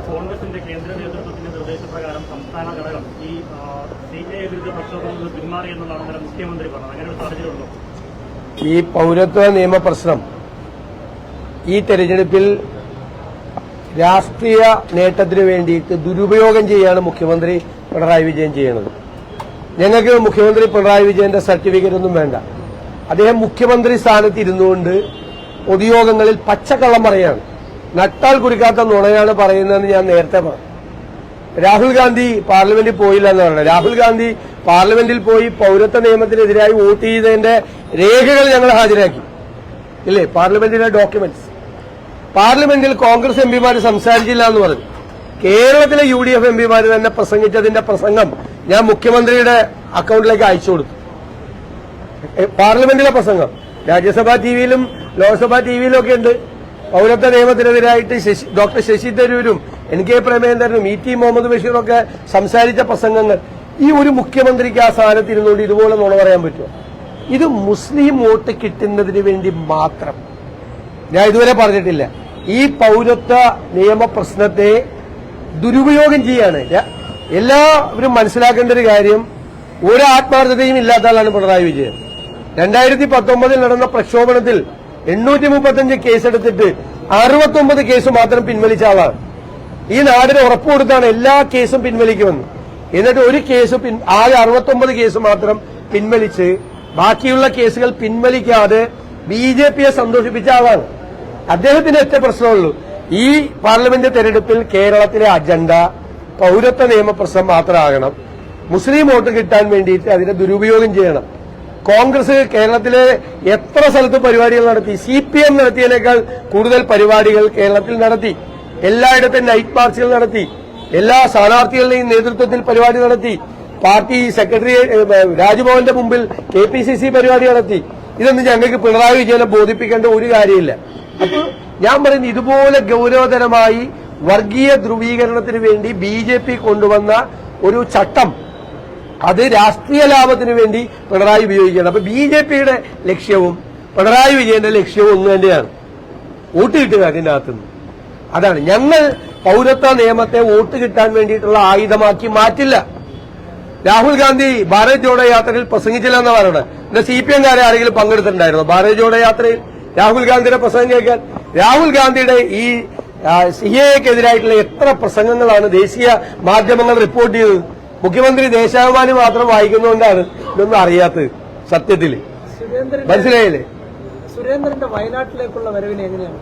കോൺഗ്രസിന്റെ കേന്ദ്ര നേതൃത്വത്തിന്റെ നിർദ്ദേശപ്രകാരം സംസ്ഥാന ഘടകം ഈ CAA വിരുദ്ധ പ്രക്ഷോഭത്തിൽ നിന്ന് പിന്മാറി എന്നുള്ളതാണ് മുഖ്യമന്ത്രി പറഞ്ഞത്. അങ്ങനെ ഒരു സാഹചര്യമുണ്ടോ? ഈ പൌരത്വ നിയമ പ്രശ്നം ഈ തെരഞ്ഞെടുപ്പിൽ രാഷ്ട്രീയ നേട്ടത്തിന് വേണ്ടിയിട്ട് ദുരുപയോഗം ചെയ്യാണ് മുഖ്യമന്ത്രി പിണറായി വിജയൻ ചെയ്യുന്നത്. ഞങ്ങൾക്ക് മുഖ്യമന്ത്രി പിണറായി വിജയന്റെ സർട്ടിഫിക്കറ്റ് ഒന്നും വേണ്ട. അദ്ദേഹം മുഖ്യമന്ത്രി സ്ഥാനത്ത് ഇരുന്നുകൊണ്ട് പൊതുയോഗങ്ങളിൽ പച്ചക്കള്ളം പറയാണ്. നട്ടാൽ കുറിക്കാത്ത നുണയാണ് പറയുന്നതെന്ന് ഞാൻ നേരത്തെ പറഞ്ഞു. രാഹുൽ ഗാന്ധി പാർലമെന്റിൽ പോയില്ല എന്ന് പറഞ്ഞു. രാഹുൽ ഗാന്ധി പാർലമെന്റിൽ പോയി പൌരത്വ നിയമത്തിനെതിരായി വോട്ട് ചെയ്തതിന്റെ രേഖകൾ ഞങ്ങൾ ഹാജരാക്കി ഇല്ലേ, പാർലമെന്റിലെ ഡോക്യുമെന്റ്സ്. പാർലമെന്റിൽ കോൺഗ്രസ് എംപിമാർ സംസാരിച്ചില്ല എന്ന് പറഞ്ഞു. കേരളത്തിലെ UDF എംപിമാർ തന്നെ പ്രസംഗിച്ചതിന്റെ പ്രസംഗം ഞാൻ മുഖ്യമന്ത്രിയുടെ അക്കൌണ്ടിലേക്ക് അയച്ചു കൊടുത്തു. പാർലമെന്റിലെ പ്രസംഗം രാജ്യസഭാ ടിവിയിലും ലോക്സഭാ ടിവിയിലും ഒക്കെ ഉണ്ട്. പൌരത്വ നിയമത്തിനെതിരായിട്ട് ഡോക്ടർ ശശി തരൂരും NK പ്രേമചന്ദ്രനും ET മുഹമ്മദ് ബഷീറൊക്കെ സംസാരിച്ച പ്രസംഗങ്ങൾ. ഈ ഒരു മുഖ്യമന്ത്രിക്ക് ആ സ്ഥാനത്ത് ഇരുന്നുകൊണ്ട് ഇതുപോലെ നുണ പറയാൻ പറ്റുമോ? ഇത് മുസ്ലിം വോട്ട് കിട്ടുന്നതിന് വേണ്ടി മാത്രം. ഞാൻ ഇതുവരെ പറഞ്ഞിട്ടില്ല. ഈ പൌരത്വ നിയമ പ്രശ്നത്തെ ദുരുപയോഗം ചെയ്യാണ്. എല്ലാവരും മനസ്സിലാക്കേണ്ട ഒരു കാര്യം, ഒരു ആത്മാർത്ഥതയും ഇല്ലാത്ത ആളാണ് പിണറായി വിജയൻ. 2019 നടന്ന പ്രക്ഷോഭണത്തിൽ 835 കേസെടുത്തിട്ട് 69 കേസ് മാത്രം പിൻവലിച്ച ആളാണ്. ഈ നാടിന് ഉറപ്പുകൊടുത്താണ് എല്ലാ കേസും പിൻവലിക്കുമെന്ന്. എന്നിട്ട് ഒരു കേസ് ആകെ 69 കേസ് മാത്രം പിൻവലിച്ച് ബാക്കിയുള്ള കേസുകൾ പിൻവലിക്കാതെ BJPയെ സന്തോഷിപ്പിച്ച ആളാണ്. അദ്ദേഹത്തിന് ഒറ്റ പ്രശ്നമുള്ളൂ, ഈ പാർലമെന്റ് തെരഞ്ഞെടുപ്പിൽ കേരളത്തിലെ അജണ്ട പൌരത്വ നിയമപ്രശ്നം മാത്രമാകണം. മുസ്ലിം വോട്ട് കിട്ടാൻ വേണ്ടിയിട്ട് അതിനെ ദുരുപയോഗം ചെയ്യണം. കോൺഗ്രസ് കേരളത്തിലെ എത്ര സ്ഥലത്ത് പരിപാടികൾ നടത്തി? CPM നടത്തിയതിനേക്കാൾ കൂടുതൽ പരിപാടികൾ കേരളത്തിൽ നടത്തി. എല്ലായിടത്തും നൈറ്റ് മാർച്ചുകൾ നടത്തി. എല്ലാ സ്ഥാനാർത്ഥികളുടെയും നേതൃത്വത്തിൽ പരിപാടി നടത്തി. പാർട്ടി സെക്രട്ടറി രാജ്ഭവന്റെ മുമ്പിൽ KPCC പരിപാടി നടത്തി. ഇതൊന്നും ഞങ്ങൾക്ക് പിണറായി വിജയനെ ബോധിപ്പിക്കേണ്ട ഒരു കാര്യമില്ല. അപ്പോൾ ഞാൻ പറയുന്നത്, ഇതുപോലെ ഗൌരവതരമായി വർഗീയ ധ്രുവീകരണത്തിന് വേണ്ടി BJP കൊണ്ടുവന്ന ഒരു ചട്ടം, അത് രാഷ്ട്രീയ ലാഭത്തിന് വേണ്ടി പിണറായി ഉപയോഗിക്കുകയാണ്. അപ്പൊ BJPയുടെ ലക്ഷ്യവും പിണറായി വിജയന്റെ ലക്ഷ്യവും ഒന്ന് തന്നെയാണ്, വോട്ട് കിട്ടുക അതിന്റെ അകത്തുനിന്ന്. അതാണ് ഞങ്ങൾ പൌരത്വ നിയമത്തെ വോട്ട് കിട്ടാൻ വേണ്ടിയിട്ടുള്ള ആയുധമാക്കി മാറ്റില്ല. രാഹുൽ ഗാന്ധി ഭാരത് ജോഡോ യാത്രയിൽ പ്രസംഗിച്ചില്ല എന്ന് പറയുന്നത്. പിന്നെ CPM-കാരെ ആരെങ്കിലും പങ്കെടുത്തിട്ടുണ്ടായിരുന്നു ഭാരത് ജോഡോ യാത്രയിൽ രാഹുൽ ഗാന്ധിയുടെ പ്രസംഗം കേൾക്കാൻ? രാഹുൽ ഗാന്ധിയുടെ ഈ CAA-ക്കെതിരായിട്ടുള്ള എത്ര പ്രസംഗങ്ങളാണ് ദേശീയ മാധ്യമങ്ങൾ റിപ്പോർട്ട് ചെയ്തത്? മുഖ്യമന്ത്രി ദേശാഭിമാനി മാത്രം വായിക്കുന്നതുകൊണ്ടാണ് ഇതൊന്നും അറിയാത്തത്. സത്യത്തില് മനസ്സിലായില്ലേ? സുരേന്ദ്രന്റെ വയനാട്ടിലേക്കുള്ള വരവിനെ എങ്ങനെയാണ്?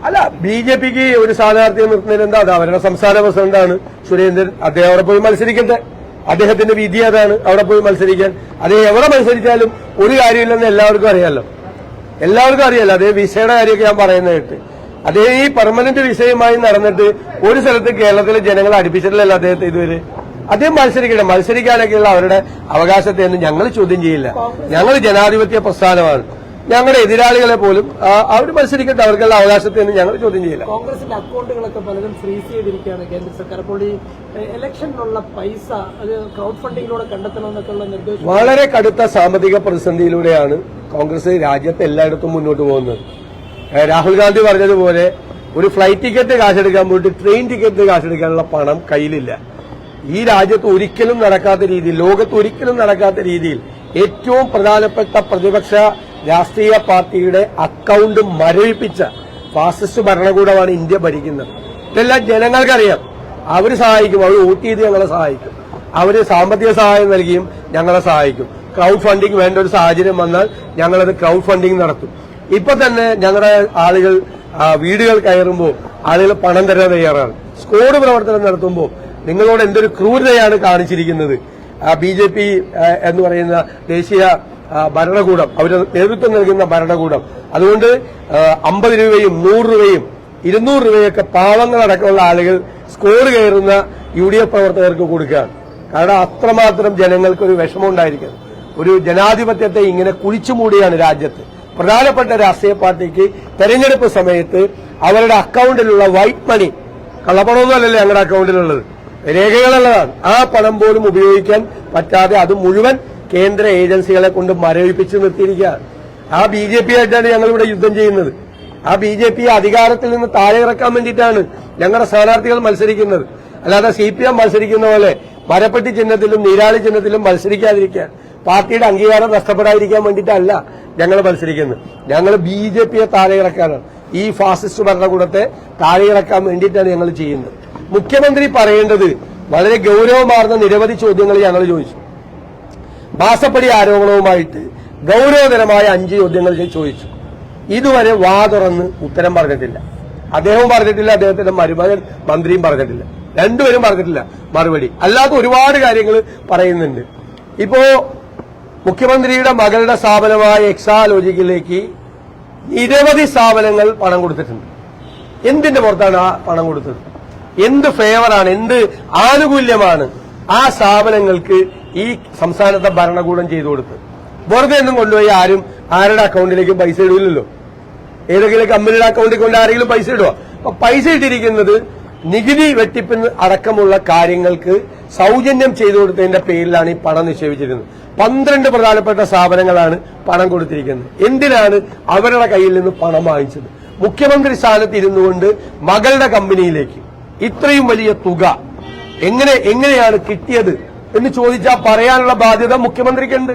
അല്ല, BJPക്ക് ഒരു സ്ഥാനാർത്ഥിയെ നിർത്തുന്നതിന് എന്താ? അത് അവരുടെ സംസ്ഥാന പ്രസിഡന്റാണ് സുരേന്ദ്രൻ. അദ്ദേഹം അവിടെ പോയി മത്സരിക്കട്ടെ. അദ്ദേഹത്തിന്റെ വിധി അതാണ്, അവിടെ പോയി മത്സരിക്കാൻ. അദ്ദേഹം എവിടെ മത്സരിച്ചാലും ഒരു കാര്യമില്ലെന്ന് എല്ലാവർക്കും അറിയാലോ. അതേ വിസയുടെ കാര്യമൊക്കെ ഞാൻ പറയുന്നത് കേട്ട്. അദ്ദേഹം ഈ പെർമനന്റ് വിസയുമായി നടന്നിട്ട് ഒരു സ്ഥലത്ത് കേരളത്തിലെ ജനങ്ങളെ അടുപ്പിച്ചിട്ടില്ലല്ലോ അദ്ദേഹത്തെ ഇതുവരെ. അദ്ദേഹം മത്സരിക്കാനൊക്കെയുള്ള അവരുടെ അവകാശത്തെയൊന്നും ഞങ്ങൾ ചോദ്യം ചെയ്യില്ല. ഞങ്ങൾ ജനാധിപത്യ പ്രസ്ഥാനമാണ്. ഞങ്ങളുടെ എതിരാളികളെ പോലും അവർ മത്സരിക്കട്ടെ, അവർക്കുള്ള അവകാശത്തെയൊന്നും ഞങ്ങൾ ചോദ്യം ചെയ്യില്ല. കോൺഗ്രസിന്റെ അക്കൗണ്ടുകളൊക്കെ പലരും ഫ്രീസ് ചെയ്തിരിക്കുകയാണ് കേന്ദ്ര സർക്കാർ. അപ്പോൾ ഈ ഇലക്ഷനുള്ള പൈസ അത് ക്രൗഡ് ഫണ്ടിങ്ങിലൂടെ കണ്ടെത്തണമെന്നൊക്കെയുള്ള നിർദ്ദേശം. വളരെ കടുത്ത സാമ്പത്തിക പ്രതിസന്ധിയിലൂടെയാണ് കോൺഗ്രസ് രാജ്യത്ത് എല്ലായിടത്തും മുന്നോട്ട് പോകുന്നത്. രാഹുൽ ഗാന്ധി പറഞ്ഞതുപോലെ ഒരു ഫ്ലൈറ്റ് ടിക്കറ്റ് കാശെടുക്കാൻ പോയിട്ട് ട്രെയിൻ ടിക്കറ്റ് കാശെടുക്കാനുള്ള പണം കയ്യിലില്ല. ഈ രാജ്യത്ത് ഒരിക്കലും നടക്കാത്ത രീതിയിൽ, ലോകത്ത് ഒരിക്കലും നടക്കാത്ത രീതിയിൽ ഏറ്റവും പ്രധാനപ്പെട്ട പ്രതിപക്ഷ രാഷ്ട്രീയ പാർട്ടിയുടെ അക്കൌണ്ട് മരവിപ്പിച്ച ഫാസിസ്റ്റ് ഭരണകൂടമാണ് ഇന്ത്യ ഭരിക്കുന്നത്. ഇതെല്ലാം ജനങ്ങൾക്കറിയാം. അവർ സഹായിക്കും, അവർ വോട്ട് ചെയ്ത് ഞങ്ങളെ സഹായിക്കും, അവർ സാമ്പത്തിക സഹായം നൽകിയും ഞങ്ങളെ സഹായിക്കും. ക്രൗഡ് ഫണ്ടിങ് വേണ്ട ഒരു സാഹചര്യം വന്നാൽ ഞങ്ങളത് ക്രൗഡ് ഫണ്ടിങ് നടത്തും. ഇപ്പൊ തന്നെ ഞങ്ങളുടെ ആളുകൾ വീടുകൾ കയറുമ്പോൾ ആളുകൾ പണം തരാൻ തയ്യാറാണ്. സ്ക്വാഡ് പ്രവർത്തനം നടത്തുമ്പോൾ നിങ്ങളോട് എന്തൊരു ക്രൂരതയാണ് കാണിച്ചിരിക്കുന്നത്. BJP എന്ന് പറയുന്ന ദേശീയ ഭരണകൂടം, അവർ നേതൃത്വം നൽകുന്ന ഭരണകൂടം. അതുകൊണ്ട് 50 രൂപയും 100 രൂപയും 200 രൂപയൊക്കെ പാവങ്ങളടക്കമുള്ള ആളുകൾ സ്കോർ കയറുന്ന UDF പ്രവർത്തകർക്ക് കൊടുക്കുകയാണ്. കാരണം അത്രമാത്രം ജനങ്ങൾക്കൊരു വിഷമം ഉണ്ടായിരിക്കുന്നത്. ഒരു ജനാധിപത്യത്തെ ഇങ്ങനെ കുഴിച്ചുമൂടിയാണ് രാജ്യത്ത്. പ്രധാനപ്പെട്ട രാഷ്ട്രീയ പാർട്ടിക്ക് തെരഞ്ഞെടുപ്പ് സമയത്ത് അവരുടെ അക്കൌണ്ടിലുള്ള വൈറ്റ് മണി, കള്ളപ്പണമൊന്നുമല്ലല്ലോ ഞങ്ങളുടെ അക്കൌണ്ടിലുള്ളത്, രേഖകളുള്ളതാണ്. ആ പണം പോലും ഉപയോഗിക്കാൻ പറ്റാതെ അത് മുഴുവൻ കേന്ദ്ര ഏജൻസികളെ കൊണ്ട് മരവിപ്പിച്ച് നിർത്തിയിരിക്കുകയാണ്. ആ BJP ആയിട്ടാണ് ഞങ്ങളിവിടെ യുദ്ധം ചെയ്യുന്നത്. ആ BJP അധികാരത്തിൽ നിന്ന് താഴെ ഇറക്കാൻ വേണ്ടിയിട്ടാണ് ഞങ്ങളുടെ സ്ഥാനാർത്ഥികൾ മത്സരിക്കുന്നത്. അല്ലാതെ CPM മത്സരിക്കുന്ന പോലെ മരപ്പെട്ടി ചിഹ്നത്തിലും നീരാളി ചിഹ്നത്തിലും മത്സരിക്കാതിരിക്കാൻ, പാർട്ടിയുടെ അംഗീകാരം നഷ്ടപ്പെടാതിരിക്കാൻ വേണ്ടിയിട്ടല്ല ഞങ്ങൾ മത്സരിക്കുന്നത്. ഞങ്ങൾ BJPയെ താഴെ ഇറക്കാനാണ്, ഈ ഫാസിസ്റ്റ് ഭരണകൂടത്തെ താഴെ ഇറക്കാൻ വേണ്ടിയിട്ടാണ് ഞങ്ങൾ ചെയ്യുന്നത്. മുഖ്യമന്ത്രി പറയേണ്ടത് വളരെ ഗൌരവമാർന്ന നിരവധി ചോദ്യങ്ങൾ ഞങ്ങൾ ചോദിച്ചു. മാസപ്പടി ആരോപണവുമായിട്ട് ഗൌരവതരമായ 5 ചോദ്യങ്ങൾ ചോദിച്ചു. ഇതുവരെ വാ തുറന്ന് ഉത്തരം പറഞ്ഞിട്ടില്ല. അദ്ദേഹവും പറഞ്ഞിട്ടില്ല, അദ്ദേഹത്തിന്റെ മരുമകൻ മന്ത്രിയും പറഞ്ഞിട്ടില്ല. രണ്ടുപേരും പറഞ്ഞിട്ടില്ല മറുപടി. അല്ലാത്ത ഒരുപാട് കാര്യങ്ങൾ പറയുന്നുണ്ട്. ഇപ്പോ മുഖ്യമന്ത്രിയുടെ മകളുടെ സ്ഥാപനമായ എക്സാലോജിക്കിലേക്ക് നിരവധി സ്ഥാപനങ്ങൾ പണം കൊടുത്തിട്ടുണ്ട്. എന്തിന്റെ പുറത്താണ് ആ പണം കൊടുത്തത്? എന്ത് ഫേവറാണ്, എന്ത് ആനുകൂല്യമാണ് ആ സ്ഥാപനങ്ങൾക്ക് ഈ സംസ്ഥാനത്തെ ഭരണകൂടം ചെയ്തു കൊടുത്തത്? വെറുതെ ഒന്നും കൊണ്ടുപോയി ആരും ആരുടെ അക്കൗണ്ടിലേക്കും പൈസ ഇടില്ലല്ലോ. ഏതെങ്കിലും കമ്പനിയുടെ അക്കൗണ്ടിൽ കൊണ്ട് ആരെങ്കിലും പൈസ ഇടുക? അപ്പൊ പൈസ ഇട്ടിരിക്കുന്നത് നികുതി വെട്ടിപ്പിന് അടക്കമുള്ള കാര്യങ്ങൾക്ക് സൗജന്യം ചെയ്തു കൊടുത്തതിന്റെ പേരിലാണ് ഈ പണം നിക്ഷേപിച്ചിരുന്നത്. 12 പ്രധാനപ്പെട്ട സ്ഥാപനങ്ങളാണ് പണം കൊടുത്തിരിക്കുന്നത്. എന്തിനാണ് അവരുടെ കയ്യിൽ നിന്ന് പണം വാങ്ങിച്ചത്? മുഖ്യമന്ത്രി സ്ഥാനത്ത് ഇരുന്നുകൊണ്ട് മകളുടെ കമ്പനിയിലേക്ക് ഇത്രയും വലിയ തുക എങ്ങനെയാണ് കിട്ടിയത് എന്ന് ചോദിച്ചാൽ പറയാനുള്ള ബാധ്യത മുഖ്യമന്ത്രിക്കുണ്ട്.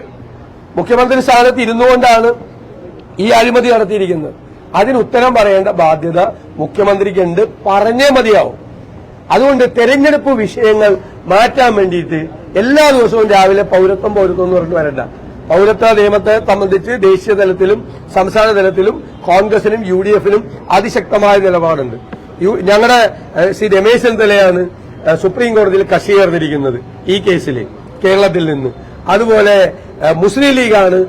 മുഖ്യമന്ത്രി സ്ഥാനത്ത് ഇരുന്നുകൊണ്ടാണ് ഈ അഴിമതി നടത്തിയിരിക്കുന്നത്. അതിന് ഉത്തരം പറയേണ്ട ബാധ്യത മുഖ്യമന്ത്രിക്കുണ്ട്. പറഞ്ഞേ മതിയാവും. അതുകൊണ്ട് തെരഞ്ഞെടുപ്പ് വിഷയങ്ങൾ മാറ്റാൻ വേണ്ടിയിട്ട് എല്ലാ ദിവസവും രാവിലെ പൌരത്വം എന്ന് പറഞ്ഞിട്ട് വരണ്ട. പൌരത്വ നിയമത്തെ സംബന്ധിച്ച് ദേശീയ തലത്തിലും സംസ്ഥാന തലത്തിലും കോൺഗ്രസിനും UDF-നും അതിശക്തമായ നിലപാടുണ്ട്. ഞങ്ങളുടെ ശ്രീ രമേശ് ചെന്നിത്തലയാണ് സുപ്രീം കോടതിയിൽ കക്ഷി ചേർന്നിരിക്കുന്നത് ഈ കേസിൽ കേരളത്തിൽ നിന്ന്. അതുപോലെ മുസ്ലിം ലീഗാണ്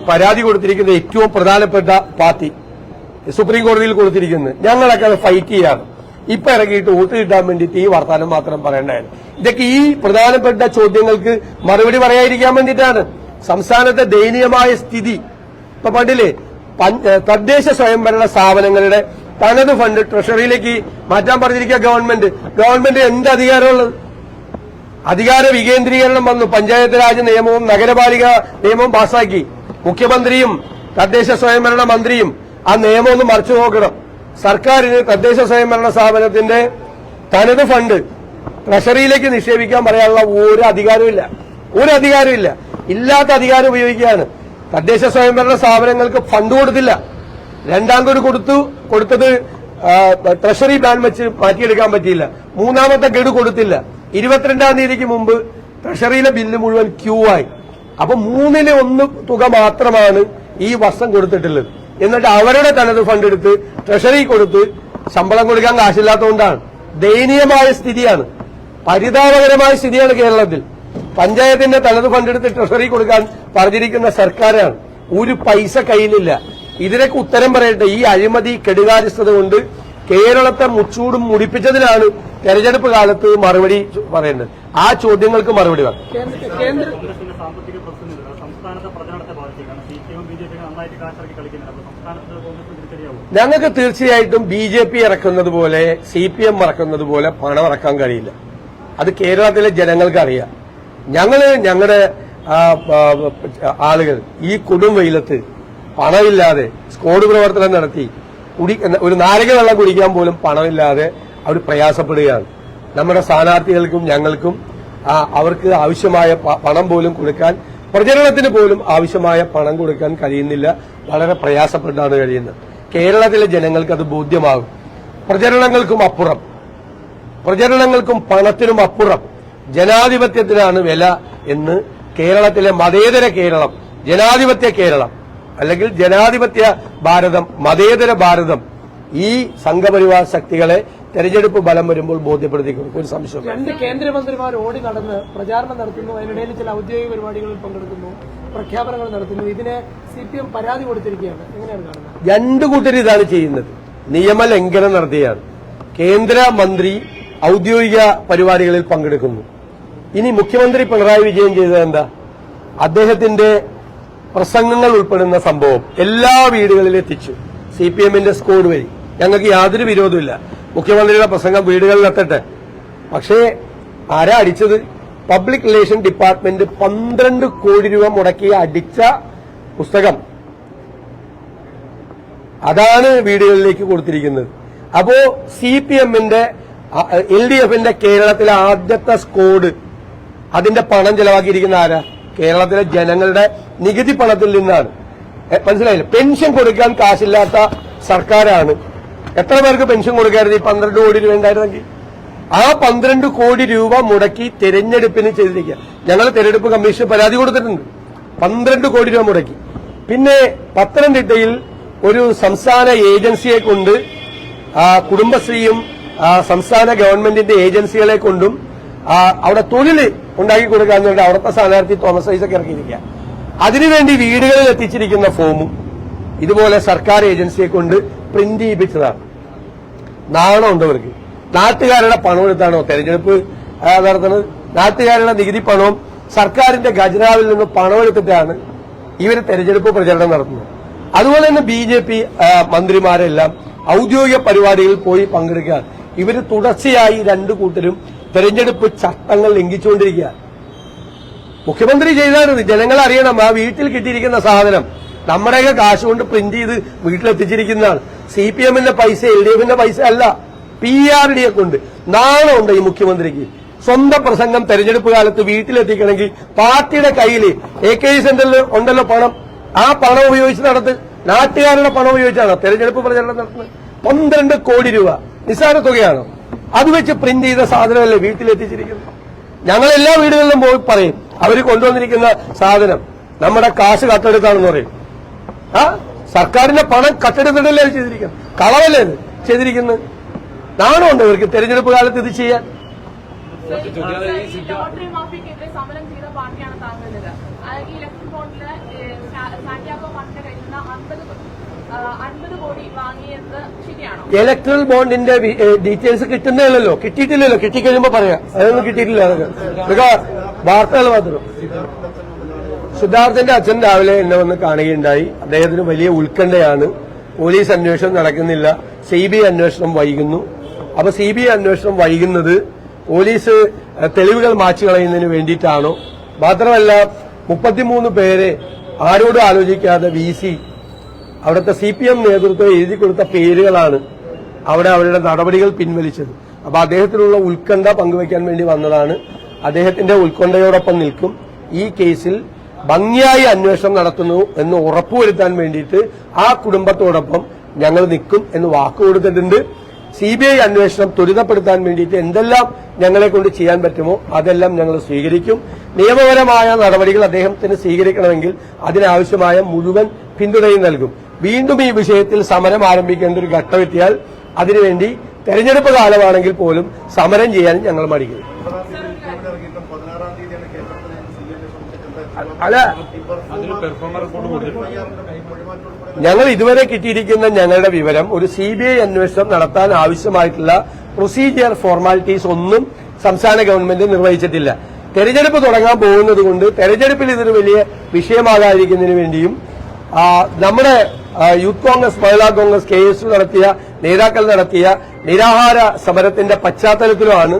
പരാതി കൊടുത്തിരിക്കുന്ന ഏറ്റവും പ്രധാനപ്പെട്ട പാർട്ടി സുപ്രീം കോടതിയിൽ കൊടുത്തിരിക്കുന്നത്. ഞങ്ങളൊക്കെ അത് ഫൈറ്റ് ചെയ്യാണ്. ഇപ്പൊ ഇറങ്ങിയിട്ട് വോട്ട് കിട്ടാൻ വേണ്ടിയിട്ട് ഈ വർത്താനം മാത്രം പറയേണ്ടായിരുന്നു. ഇതൊക്കെ ഈ പ്രധാനപ്പെട്ട ചോദ്യങ്ങൾക്ക് മറുപടി പറയാതിരിക്കാൻ വേണ്ടിയിട്ടാണ്. സംസ്ഥാനത്തെ ദയനീയമായ സ്ഥിതി ഇപ്പൊ പണ്ടില്ലേ, തദ്ദേശ സ്വയംഭരണ സ്ഥാപനങ്ങളുടെ തനത് ഫണ്ട് ട്രഷറിയിലേക്ക് മാറ്റാൻ പറഞ്ഞിരിക്കുക ഗവൺമെന്റ് എന്ത് അധികാരമുള്ളത്? അധികാര വികേന്ദ്രീകരണം വന്നു. പഞ്ചായത്ത് രാജ് നിയമവും നഗരപാലിക നിയമവും പാസാക്കി. മുഖ്യമന്ത്രിയും തദ്ദേശ സ്വയംഭരണ മന്ത്രിയും ആ നിയമം ഒന്ന് മറിച്ചു നോക്കണം. സർക്കാരിന് തദ്ദേശ സ്വയംഭരണ സ്ഥാപനത്തിന്റെ തനത് ഫണ്ട് ട്രഷറിയിലേക്ക് നിക്ഷേപിക്കാൻ പറയാനുള്ള ഒരു അധികാരമില്ല. ഇല്ലാത്ത അധികാരം ഉപയോഗിക്കുകയാണ്. തദ്ദേശ സ്വയംഭരണ സ്ഥാപനങ്ങൾക്ക് ഫണ്ട് കൊടുത്തില്ല. രണ്ടാം ഗഡു കൊടുത്തത് ട്രഷറി ബാൻ വെച്ച് മാറ്റിയെടുക്കാൻ പറ്റിയില്ല. മൂന്നാമത്തെ ഗഡു കൊടുത്തില്ല. 22-ാം തീയതിക്ക് മുമ്പ് ട്രഷറിയിലെ ബില്ല് മുഴുവൻ ക്യൂ ആയി. അപ്പൊ 1/3 തുക മാത്രമാണ് ഈ വർഷം കൊടുത്തിട്ടുള്ളത്. എന്നിട്ട് അവരുടെ തനത് ഫണ്ട് എടുത്ത് ട്രഷറി കൊടുത്ത് ശമ്പളം കൊടുക്കാൻ കാശില്ലാത്തതുകൊണ്ടാണ്. ദയനീയമായ സ്ഥിതിയാണ്, പരിതാപകരമായ സ്ഥിതിയാണ് കേരളത്തിൽ. പഞ്ചായത്തിന്റെ തനത് ഫണ്ട് എടുത്ത് ട്രഷറി കൊടുക്കാൻ പറഞ്ഞിരിക്കുന്ന സർക്കാരാണ്. ഒരു പൈസ കയ്യിലില്ല. ഇതിനൊക്കെ ഉത്തരം പറയട്ടെ. ഈ അഴിമതി കെടുകാര്യസ്ഥത കൊണ്ട് കേരളത്തെ മുച്ചൂടും മുടിപ്പിച്ചതിനാണ് തെരഞ്ഞെടുപ്പ് കാലത്ത് മറുപടി പറയേണ്ടത്. ആ ചോദ്യങ്ങൾക്ക് മറുപടി വേണം. കോൺഗ്രസിന്റെ സാമ്പത്തിക പ്രതിസന്ധി സംസ്ഥാനത്തെ പ്രചരണത്തെ ബാധിച്ചിരിക്കുകയാണ്. CPM BJP നന്നായിട്ട് കാശിറക്കി കളിക്കുന്നുണ്ട്. അപ്പൊ സംസ്ഥാനത്ത് കോൺഗ്രസ് തിരിച്ചറിയാവും. ഞങ്ങൾക്ക് തീർച്ചയായിട്ടും BJP ഇറക്കുന്നത് പോലെ CPM ഇറക്കുന്നത് പോലെ പണം ഇറക്കാൻ കഴിയില്ല. അത് കേരളത്തിലെ ജനങ്ങൾക്ക് അറിയാം. ഞങ്ങളുടെ ആളുകൾ ഈ കൊടും വെയിലത്ത് പണമില്ലാതെ സ്ക്വാഡ് പ്രവർത്തനം നടത്തി ഒരു നാരക വെള്ളം കുടിക്കാൻ പോലും പണമില്ലാതെ അവർ പ്രയാസപ്പെടുകയാണ്. നമ്മുടെ സ്ഥാനാർത്ഥികൾക്കും ഞങ്ങൾക്കും അവർക്ക് ആവശ്യമായ പണം പോലും കൊടുക്കാൻ, പ്രചരണത്തിന് പോലും ആവശ്യമായ പണം കൊടുക്കാൻ കഴിയുന്നില്ല. വളരെ പ്രയാസപ്പെട്ടാണ് കഴിയുന്നത്. കേരളത്തിലെ ജനങ്ങൾക്ക് അത് ബോധ്യമാകും. പ്രചരണങ്ങൾക്കും പണത്തിനും അപ്പുറം ജനാധിപത്യത്തിനാണ് വില എന്ന് കേരളത്തിലെ മതേതര കേരളം, ജനാധിപത്യ കേരളം അല്ലെങ്കിൽ ജനാധിപത്യ ഭാരതം, മതേതര ഭാരതം ഈ സംഘപരിവാർ ശക്തികളെ തെരഞ്ഞെടുപ്പ് ബലം വരുമ്പോൾ ബോധ്യപ്പെടുത്തി കൊടുക്കും. ഒരു സംശയം. 2 കേന്ദ്രമന്ത്രിമാർ ഓടി നടന്ന് പ്രചാരണം നടത്തുന്നു. അതിനിടയിൽ ചില ഔദ്യോഗിക പരിപാടികളിൽ പങ്കെടുക്കുന്നു, പ്രഖ്യാപനങ്ങൾ നടത്തുന്നു. ഇതിനെ CPM പരാതി കൊടുത്തിരിക്കുകയാണ്. എങ്ങനെയാണ് കാണുന്നത്? 2 കൂട്ടർ ഇതാണ് ചെയ്യുന്നത്. നിയമലംഘനം നടത്തുകയാണ്. കേന്ദ്രമന്ത്രി ഔദ്യോഗിക പരിപാടികളിൽ പങ്കെടുക്കുന്നു. ഇനി മുഖ്യമന്ത്രി പിണറായി വിജയൻ ചെയ്തത് എന്താ? അദ്ദേഹത്തിന്റെ പ്രസംഗങ്ങൾ ഉൾപ്പെടുന്ന സംഭവം എല്ലാ വീടുകളിലും എത്തിച്ചു. CPM-ന്റെ സ്ക്വാഡ് വഴി. ഞങ്ങൾക്ക് യാതൊരു വിരോധമില്ല. മുഖ്യമന്ത്രിയുടെ പ്രസംഗം വീടുകളിൽ എത്തട്ടെ. പക്ഷേ ആരാ അടിച്ചത്? പബ്ലിക് റിലേഷൻ ഡിപ്പാർട്ട്മെന്റ് 12 കോടി രൂപ മുടക്കി അടിച്ച പുസ്തകം, അതാണ് വീടുകളിലേക്ക് കൊടുത്തിരിക്കുന്നത്. അപ്പോ CPMന്റെ LDFന്റെ കേരളത്തിലെ ആദ്യത്തെ സ്ക്വാഡ് അതിന്റെ പണം ചെലവാക്കിയിരിക്കുന്ന ആരാ? കേരളത്തിലെ ജനങ്ങളുടെ നികുതി പണത്തിൽ നിന്നാണ്. മനസ്സിലായില്ല? പെൻഷൻ കൊടുക്കാൻ കാശില്ലാത്ത സർക്കാരാണ്. എത്ര പേർക്ക് പെൻഷൻ കൊടുക്കായിരുന്നു? ഈ 12 കോടി രൂപ ഉണ്ടായിരുന്നെങ്കിൽ ആ 12 കോടി രൂപ മുടക്കി തെരഞ്ഞെടുപ്പിന് ചെയ്തിരിക്കുക. ഞങ്ങൾ തെരഞ്ഞെടുപ്പ് കമ്മീഷന് പരാതി കൊടുത്തിട്ടുണ്ട്. 12 കോടി രൂപ മുടക്കി. പിന്നെ പത്തനംതിട്ടയിൽ ഒരു സംസ്ഥാന ഏജൻസിയെ കൊണ്ട് കുടുംബശ്രീയും സംസ്ഥാന ഗവൺമെന്റിന്റെ ഏജൻസികളെ കൊണ്ടും അവിടെ തൊഴിൽ ഉണ്ടാക്കി കൊടുക്കാന്ന് വേണ്ടി അവിടുത്തെ സ്ഥാനാർത്ഥി തോമസ് ഐസക് ഇറക്കിയിരിക്കുക. അതിനുവേണ്ടി വീടുകളിൽ എത്തിച്ചിരിക്കുന്ന ഫോമും ഇതുപോലെ സർക്കാർ ഏജൻസിയെ കൊണ്ട് പ്രിന്റ് ചെയ്യിപ്പിച്ചതാണ്. നാണമുണ്ട് അവർക്ക്. നാട്ടുകാരുടെ പണം എടുത്താണോ തെരഞ്ഞെടുപ്പ് നടത്തുന്നത്? നാട്ടുകാരുടെ നികുതി പണവും സർക്കാരിന്റെ ഖജനാവിൽ നിന്ന് പണമെടുത്തിട്ടാണ് ഇവർ തെരഞ്ഞെടുപ്പ് പ്രചരണം നടത്തുന്നത്. അതുപോലെ തന്നെ BJP മന്ത്രിമാരെല്ലാം ഔദ്യോഗിക പരിപാടികളിൽ പോയി പങ്കെടുക്കുക. ഇവർ തുടർച്ചയായി 2 കൂട്ടരും തെരഞ്ഞെടുപ്പ് ചട്ടങ്ങൾ ലംഘിച്ചുകൊണ്ടിരിക്കുക. മുഖ്യമന്ത്രി ചെയ്താൽ ജനങ്ങൾ അറിയണം, ആ വീട്ടിൽ കിട്ടിയിരിക്കുന്ന സാധനം നമ്മുടെയൊക്കെ കാശ് കൊണ്ട് പ്രിന്റ് ചെയ്ത് വീട്ടിലെത്തിച്ചിരിക്കുന്നതാണ്. CPMന്റെ പൈസ, LDFന്റെ പൈസ അല്ല, PRDയെ കൊണ്ട്. നാണമുണ്ട് ഈ മുഖ്യമന്ത്രിക്ക്. സ്വന്തം പ്രസംഗം തെരഞ്ഞെടുപ്പ് കാലത്ത് വീട്ടിലെത്തിക്കണമെങ്കിൽ പാർട്ടിയുടെ കയ്യിൽ AKG സെന്ററിൽ ഉണ്ടല്ലോ പണം, ആ പണം ഉപയോഗിച്ച് നടത്ത്. നാട്ടുകാരുടെ പണം ഉപയോഗിച്ചാണോ തെരഞ്ഞെടുപ്പ് പ്രചരണം നടത്തുന്നത്? 12 കോടി രൂപ നിസ്സാര തുകയാണോ? അത് വെച്ച് പ്രിന്റ് ചെയ്ത സാധനമല്ലേ വീട്ടിലെത്തിച്ചിരിക്കുന്നത്? ഞങ്ങൾ എല്ലാ വീടുകളിലും പോയി പറയും, അവർ കൊണ്ടുവന്നിരിക്കുന്ന സാധനം നമ്മുടെ കാശ് കട്ടെടുത്താണെന്ന് പറയും. സർക്കാരിന്റെ പണം കട്ടെടുത്തിട്ടല്ലേ ചെയ്തിരിക്കുന്നത്? കളവല്ലേ ഇത് ചെയ്തിരിക്കുന്നത്? നാണമുണ്ട് ഇവർക്ക് തെരഞ്ഞെടുപ്പ് കാലത്ത് ഇത് ചെയ്യാൻ. ലോട്ടറി മാഫിയക്കെതിരെ സമരം ചെയ്ത പാർട്ടിയാണ് താങ്കളുടേത്. ഈ ഇലക്ട്രൽ ബോണ്ടില് സാന്റിയാഗോ ഫണ്ടിന്റെ കയ്യിൽ നിന്ന് 50 കോടി വാങ്ങിയത് ശരിയാണോ? Electoral ബോണ്ടിന്റെ details കിട്ടുന്നതല്ലോ, കിട്ടിയിട്ടില്ലല്ലോ. കിട്ടിക്കഴിയുമ്പോ പറയാം. അതൊന്നും കിട്ടിയിട്ടില്ല. അതൊക്കെ വാർത്തകൾ മാത്രം. സിദ്ധാർത്ഥന്റെ അച്ഛൻ രാവിലെ എന്നെ വന്ന് കാണുകയുണ്ടായി. അദ്ദേഹത്തിന് വലിയ ഉത്കണ്ഠയാണ്. പോലീസ് അന്വേഷണം നടക്കുന്നില്ല, CBI അന്വേഷണം വൈകുന്നു. അപ്പൊ CBI അന്വേഷണം വൈകുന്നത് പോലീസ് തെളിവുകൾ മാച്ചു കളയുന്നതിന് വേണ്ടിയിട്ടാണോ? മാത്രമല്ല 33 പേരെ ആരോടും ആലോചിക്കാതെ VC അവിടുത്തെ CPM നേതൃത്വം എഴുതി കൊടുത്ത പേരുകളാണ് അവിടെ അവരുടെ നടപടികൾ പിൻവലിച്ചത്. അപ്പൊ അദ്ദേഹത്തിനുള്ള ഉത്കണ്ഠ പങ്കുവയ്ക്കാൻ വേണ്ടി വന്നതാണ്. അദ്ദേഹത്തിന്റെ ഉത്കണ്ഠയോടൊപ്പം നിൽക്കും. ഈ കേസിൽ ഭംഗിയായി അന്വേഷണം നടത്തുന്നു എന്ന് ഉറപ്പുവരുത്താൻ വേണ്ടിയിട്ട് ആ കുടുംബത്തോടൊപ്പം ഞങ്ങൾ നിൽക്കും എന്ന് വാക്കുകൊടുത്തിട്ടുണ്ട്. CBI അന്വേഷണം ത്വരിതപ്പെടുത്താൻ വേണ്ടിയിട്ട് എന്തെല്ലാം ഞങ്ങളെ കൊണ്ട് ചെയ്യാൻ പറ്റുമോ അതെല്ലാം ഞങ്ങൾ സ്വീകരിക്കും. നിയമപരമായ നടപടികൾ അദ്ദേഹത്തിന് സ്വീകരിക്കണമെങ്കിൽ അതിനാവശ്യമായ മുഴുവൻ പിന്തുണയും നൽകും. വീണ്ടും ഈ വിഷയത്തിൽ സമരം ആരംഭിക്കേണ്ട ഒരു ഘട്ടമെത്തിയാൽ അതിനുവേണ്ടി തെരഞ്ഞെടുപ്പ് കാലമാണെങ്കിൽ പോലും സമരം ചെയ്യാൻ ഞങ്ങൾ മടിക്കും. അല്ല, ഞങ്ങൾ ഇതുവരെ കിട്ടിയിരിക്കുന്ന ഞങ്ങളുടെ വിവരം ഒരു CBI അന്വേഷണം നടത്താൻ ആവശ്യമായിട്ടുള്ള പ്രൊസീജിയർ ഫോർമാലിറ്റീസ് ഒന്നും സംസ്ഥാന ഗവൺമെന്റ് നിർവഹിച്ചിട്ടില്ല. തെരഞ്ഞെടുപ്പ് തുടങ്ങാൻ പോകുന്നത് കൊണ്ട് തെരഞ്ഞെടുപ്പിൽ ഇതൊരു വലിയ വിഷയമാകാതിരിക്കുന്നതിന് വേണ്ടിയും നമ്മുടെ യൂത്ത് കോൺഗ്രസ്, മഹിളാ കോൺഗ്രസ്, KSU നടത്തിയ നേതാക്കൾ നടത്തിയ നിരാഹാര സമരത്തിന്റെ പശ്ചാത്തലത്തിലുമാണ്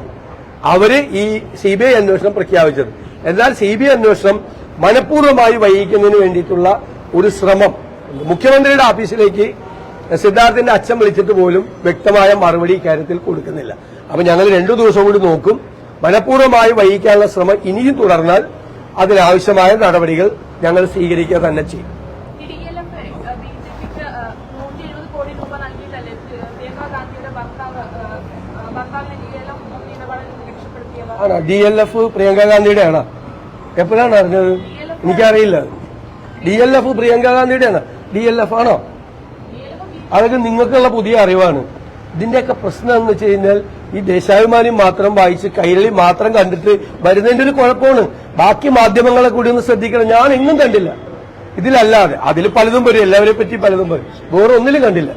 അവര് ഈ CBI അന്വേഷണം പ്രഖ്യാപിച്ചത്. എന്നാൽ CBI അന്വേഷണം മനഃപൂർവ്വമായി വൈകിക്കുന്നതിന് വേണ്ടിയിട്ടുള്ള ഒരു ശ്രമം മുഖ്യമന്ത്രിയുടെ ഓഫീസിലേക്ക് സിദ്ധാർത്ഥിന്റെ അച്ഛൻ വിളിച്ചിട്ട് പോലും വ്യക്തമായ മറുപടി ഇക്കാര്യത്തിൽ കൊടുക്കുന്നില്ല. അപ്പൊ ഞങ്ങൾ 2 ദിവസം കൂടി നോക്കും. മനഃപൂർവ്വമായി വൈകിക്കാനുള്ള ശ്രമം ഇനിയും തുടർന്നാൽ അതിനാവശ്യമായ നടപടികൾ ഞങ്ങൾ സ്വീകരിക്കുക തന്നെ ചെയ്യും. ആണോ DLF പ്രിയങ്ക ഗാന്ധിയുടെ ആണോ? എപ്പോഴാണ് അറിഞ്ഞത്? എനിക്കറിയില്ല. DLF പ്രിയങ്ക ഗാന്ധിയുടെ ആണോ? DLF ആണോ? അതൊക്കെ നിങ്ങൾക്കുള്ള പുതിയ അറിവാണ്. ഇതിന്റെയൊക്കെ പ്രശ്നം എന്ന് വെച്ച് കഴിഞ്ഞാൽ ഈ ദേശാഭിമാനി മാത്രം വായിച്ച് കൈരളി മാത്രം കണ്ടിട്ട് വരുന്നതിന്റെ ഒരു കുഴപ്പമാണ്. ബാക്കി മാധ്യമങ്ങളെ കൂടി ഒന്ന് ശ്രദ്ധിക്കണം. ഞാൻ എങ്ങും കണ്ടില്ല ഇതിലല്ലാതെ. അതിൽ പലതും വരും, എല്ലാവരെ പറ്റി പലതും വരും. വേറെ ഒന്നിലും കണ്ടില്ല.